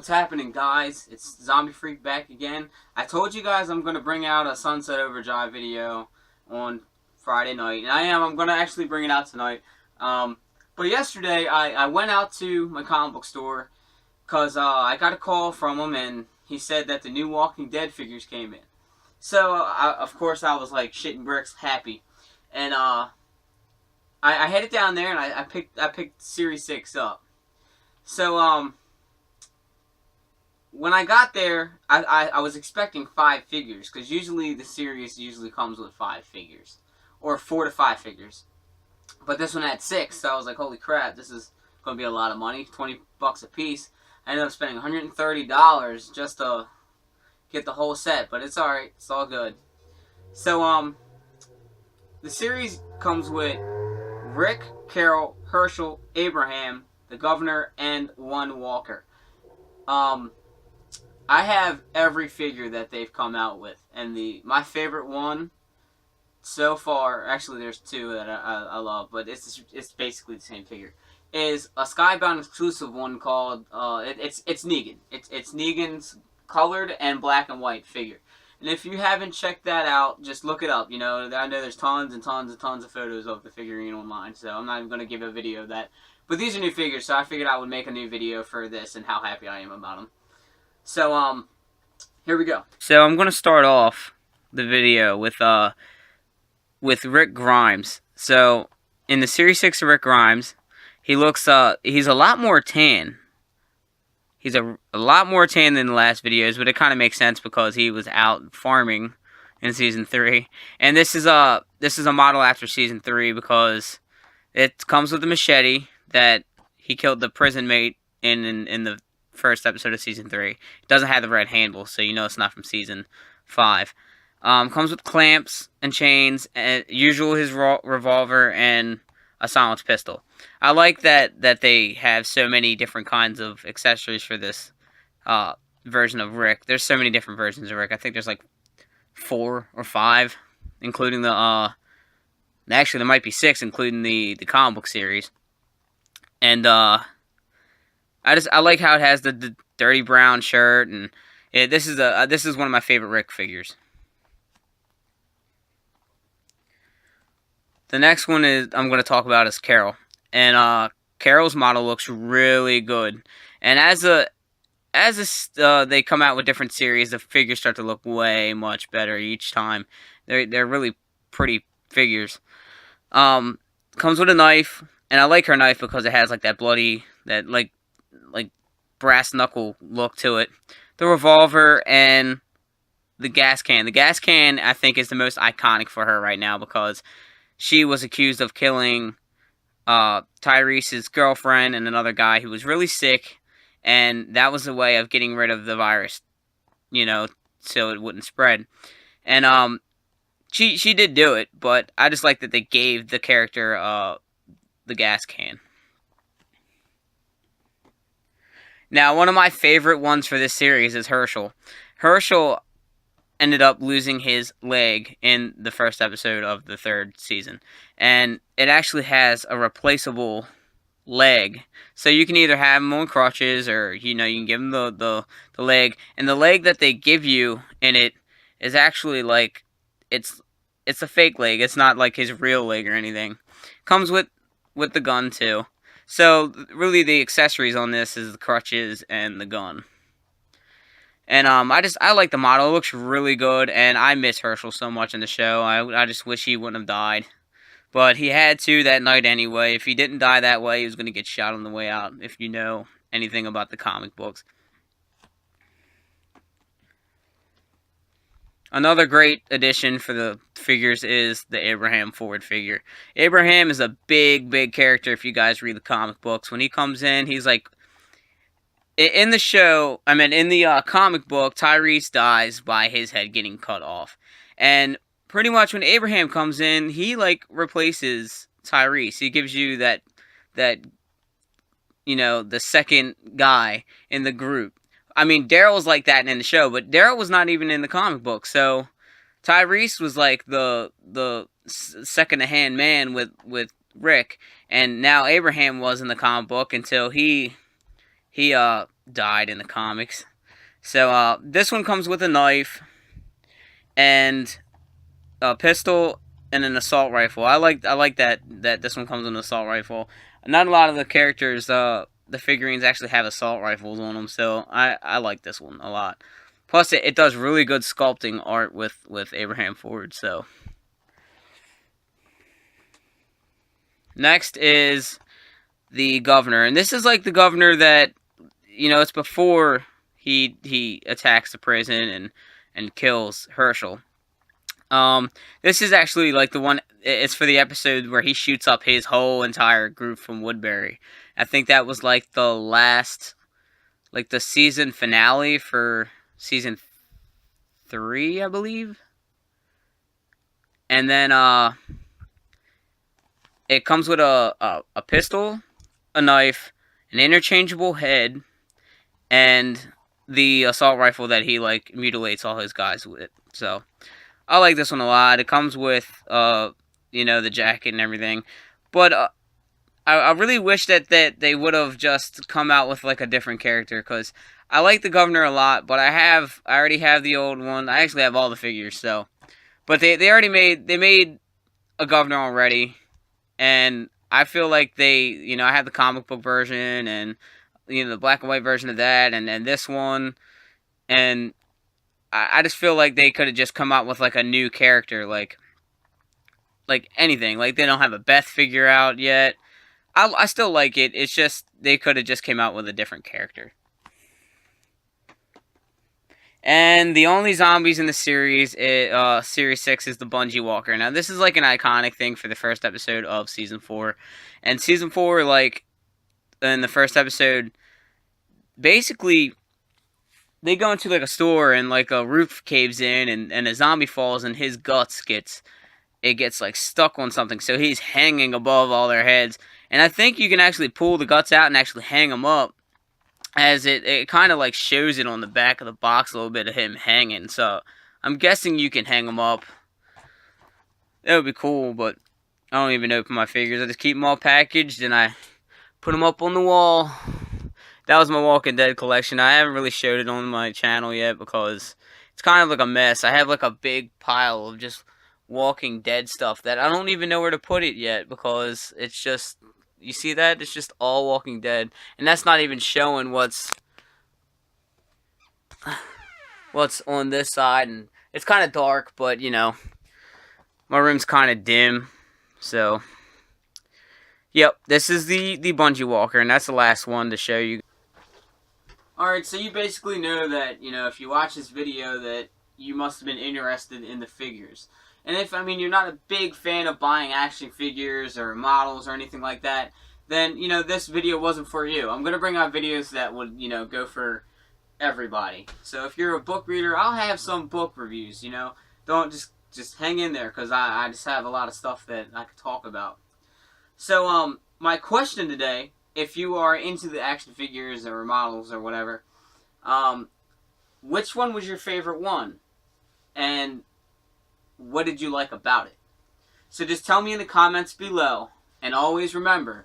What's happening, guys? It's Zombie Freak back again. I told you guys I'm going to bring out a Sunset Overdrive video on Friday night, and I'm going to actually bring it out tonight. But yesterday, I went out to my comic book store because I got a call from him, and he said that the new Walking Dead figures came in. So, of course, I was like shitting bricks happy. And I headed down there, and I picked Series 6 up. So, when I got there, I was expecting 5 figures, because usually the series comes with 5 figures, or 4 to 5 figures. But this one had 6, so I was like, holy crap, this is going to be a lot of money, $20 a piece. I ended up spending $130 just to get the whole set, but it's alright, it's all good. So, the series comes with Rick, Carol, Herschel, Abraham, the Governor, and one Walker. I have every figure that they've come out with, and my favorite one so far, actually there's 2 that I love, but it's basically the same figure, is a Skybound exclusive one called it's Negan. It's Negan's colored and black and white figure. And if you haven't checked that out, just look it up. You know, I know there's tons and tons and tons of photos of the figurine online, so I'm not even going to give a video of that. But these are new figures, so I figured I would make a new video for this and how happy I am about them. So, here we go. So I'm going to start off the video with Rick Grimes. So, in the Series 6 of Rick Grimes, he looks, he's a lot more tan. He's a lot more tan than the last videos, but it kind of makes sense because he was out farming in Season 3. And this is a model after Season 3 because it comes with a machete that he killed the prison mate in the first episode of Season 3. It doesn't have the red handle, so you know it's not from Season 5. Comes with clamps and chains, and usual his revolver and a silenced pistol. I like that they have so many different kinds of accessories for this version of Rick. There's so many different versions of Rick. I think there's like 4 or 5, including the actually there might be 6, including the comic book series. And I like how it has the dirty brown shirt, and this is one of my favorite Rick figures. The next one I'm going to talk about is Carol, and Carol's model looks really good. And as they come out with different series, the figures start to look way much better each time. They're really pretty figures. Comes with a knife, and I like her knife because it has like that bloody, that like brass knuckle look to it. The revolver and the gas can. The gas can, I think, is the most iconic for her right now because she was accused of killing Tyrese's girlfriend and another guy who was really sick, and that was a way of getting rid of the virus, you know, so it wouldn't spread. And she did do it, but I just like that they gave the character the gas can. Now, one of my favorite ones for this series is Herschel. Herschel ended up losing his leg in the first episode of the 3rd season. And it actually has a replaceable leg. So you can either have him on crutches or, you know, you can give him the leg. And the leg that they give you in it is actually like, it's a fake leg. It's not like his real leg or anything. Comes with the gun too. So really the accessories on this is the crutches and the gun. And I like the model. It looks really good, and I miss Herschel so much in the show. I just wish he wouldn't have died. But he had to that night anyway. If he didn't die that way, he was going to get shot on the way out, if you know anything about the comic books. Another great addition for the figures is the Abraham Ford figure. Abraham is a big, big character if you guys read the comic books. When he comes in, he's like, in the show, in the comic book, Tyrese dies by his head getting cut off. And pretty much when Abraham comes in, he, like, replaces Tyrese. He gives you that, you know, the second guy in the group. Daryl's like that in the show, but Daryl was not even in the comic book. So Tyrese was like the second-hand man with Rick. And now Abraham was in the comic book until he died in the comics. So this one comes with a knife and a pistol and an assault rifle. I like that this one comes with an assault rifle. Not a lot of the characters, the figurines actually have assault rifles on them, so I like this one a lot. Plus, it does really good sculpting art with Abraham Ford. So next is the governor, and this is like the governor that, you know, it's before he attacks the prison and kills Herschel. This is actually like the one. It's for the episode where he shoots up his whole entire group from Woodbury. I think that was like the last, like the season finale for season 3, I believe. And then it comes with a pistol, a knife, an interchangeable head, and the assault rifle that he like mutilates all his guys with. So I like this one a lot. It comes with you know, the jacket and everything, but I really wish that they would have just come out with like a different character, because I like the governor a lot, but I already have the old one. I actually have all the figures, so, but they already made a governor already, and I feel like they, you know, I have the comic book version and, you know, the black and white version of that, and this one, and I just feel like they could have just come out with like a new character, like anything. Like they don't have a Beth figure out yet. I still like it. It's just they could have just came out with a different character. And the only zombies in the series, series 6, is the Bungee Walker. Now this is like an iconic thing for the first episode of season 4, and season 4, like in the first episode, basically they go into like a store and like a roof caves in and a zombie falls and his guts gets like stuck on something, so he's hanging above all their heads. And I think you can actually pull the guts out and actually hang them up, as it kind of like shows it on the back of the box a little bit of him hanging. So I'm guessing you can hang them up. That would be cool, but I don't even open my figures. I just keep them all packaged and I put them up on the wall. That was my Walking Dead collection. I haven't really showed it on my channel yet because it's kind of like a mess. I have like a big pile of just Walking Dead stuff that I don't even know where to put it yet, because it's just, you see that? It's just all Walking Dead. And that's not even showing what's on this side. And it's kind of dark, but, you know, my room's kind of dim. So, yep, this is the Bungee Walker, and that's the last one to show you. Alright, so you basically know that, you know, if you watch this video, that you must have been interested in the figures. And if, I mean, you're not a big fan of buying action figures or models or anything like that, then, you know, this video wasn't for you. I'm going to bring out videos that would, you know, go for everybody. So if you're a book reader, I'll have some book reviews, you know. Don't just hang in there, because I just have a lot of stuff that I could talk about. So, my question today, if you are into the action figures or models or whatever, which one was your favorite one? And what did you like about it? So just tell me in the comments below. And always remember,